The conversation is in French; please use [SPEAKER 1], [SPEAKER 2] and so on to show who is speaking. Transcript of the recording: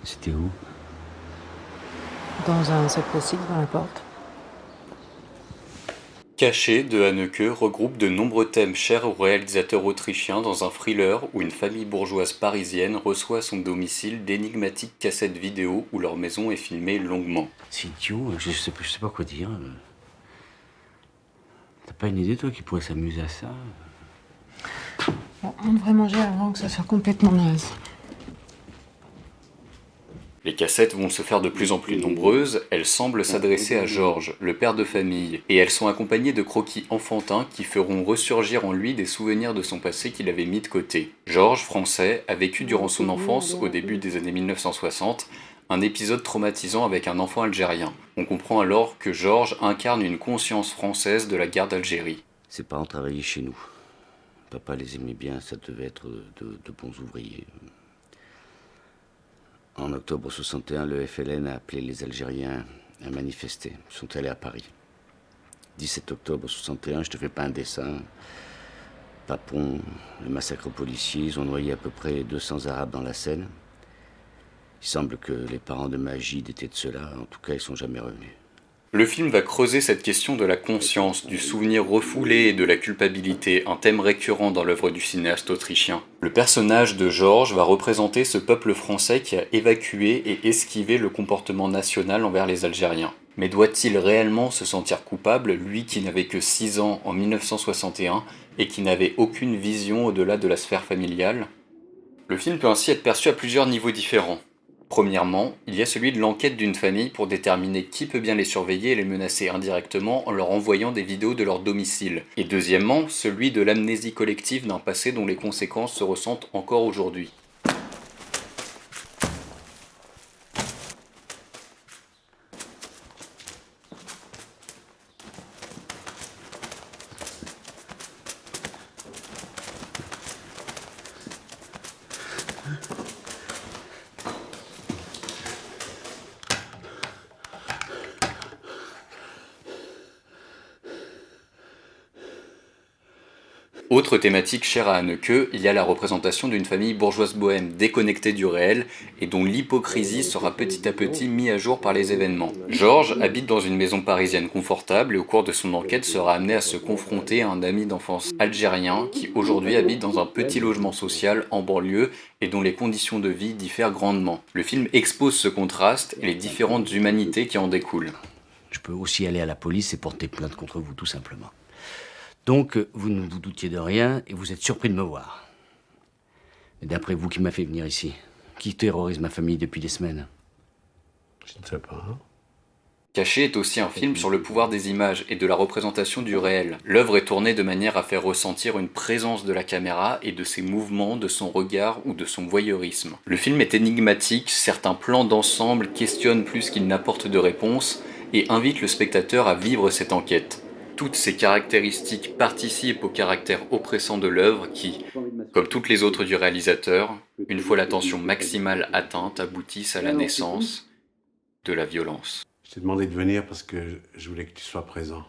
[SPEAKER 1] C'était où?
[SPEAKER 2] Dans un sac plastique dans la porte.
[SPEAKER 3] Caché de Haneke regroupe de nombreux thèmes chers au réalisateur autrichien dans un thriller où une famille bourgeoise parisienne reçoit à son domicile d'énigmatiques cassettes vidéo où leur maison est filmée longuement.
[SPEAKER 1] C'est idiot, je sais pas quoi dire. T'as pas une idée, toi, qui pourrait s'amuser à ça?
[SPEAKER 2] Bon, on devrait manger avant que ça soit complètement naze.
[SPEAKER 3] Les cassettes vont se faire de plus en plus nombreuses, elles semblent s'adresser à Georges, le père de famille, et elles sont accompagnées de croquis enfantins qui feront ressurgir en lui des souvenirs de son passé qu'il avait mis de côté. Georges, français, a vécu durant son enfance, au début des années 1960, un épisode traumatisant avec un enfant algérien. On comprend alors que Georges incarne une conscience française de la guerre d'Algérie.
[SPEAKER 1] Ses parents travaillaient chez nous. Papa les aimait bien, ça devait être de bons ouvriers. En octobre 61, le FLN a appelé les Algériens à manifester. Ils sont allés à Paris. 17 octobre 61, je te fais pas un dessin. Papon, le massacre policier, ils ont noyé à peu près 200 Arabes dans la Seine. Il semble que les parents de Magid étaient de ceux-là. En tout cas, ils sont jamais revenus.
[SPEAKER 3] Le film va creuser cette question de la conscience, du souvenir refoulé et de la culpabilité, un thème récurrent dans l'œuvre du cinéaste autrichien. Le personnage de Georges va représenter ce peuple français qui a évacué et esquivé le comportement national envers les Algériens. Mais doit-il réellement se sentir coupable, lui qui n'avait que 6 ans en 1961 et qui n'avait aucune vision au-delà de la sphère familiale? Le film peut ainsi être perçu à plusieurs niveaux différents. Premièrement, il y a celui de l'enquête d'une famille pour déterminer qui peut bien les surveiller et les menacer indirectement en leur envoyant des vidéos de leur domicile. Et deuxièmement, celui de l'amnésie collective d'un passé dont les conséquences se ressentent encore aujourd'hui. Autre thématique chère à Haneke, il y a la représentation d'une famille bourgeoise bohème déconnectée du réel et dont l'hypocrisie sera petit à petit mise à jour par les événements. Georges habite dans une maison parisienne confortable et au cours de son enquête sera amené à se confronter à un ami d'enfance algérien qui aujourd'hui habite dans un petit logement social en banlieue et dont les conditions de vie diffèrent grandement. Le film expose ce contraste et les différentes humanités qui en découlent.
[SPEAKER 1] Je peux aussi aller à la police et porter plainte contre vous, tout simplement. Donc, vous ne vous doutiez de rien et vous êtes surpris de me voir. Mais d'après vous, qui m'a fait venir ici? Qui terrorise ma famille depuis des semaines?
[SPEAKER 4] Je ne sais pas.
[SPEAKER 3] Caché est aussi un film sur le pouvoir des images et de la représentation du réel. L'œuvre est tournée de manière à faire ressentir une présence de la caméra et de ses mouvements, de son regard ou de son voyeurisme. Le film est énigmatique, certains plans d'ensemble questionnent plus qu'ils n'apportent de réponses et invitent le spectateur à vivre cette enquête. Toutes ces caractéristiques participent au caractère oppressant de l'œuvre qui, comme toutes les autres du réalisateur, une fois la tension maximale atteinte, aboutissent à la naissance de la violence.
[SPEAKER 4] Je t'ai demandé de venir parce que je voulais que tu sois présent.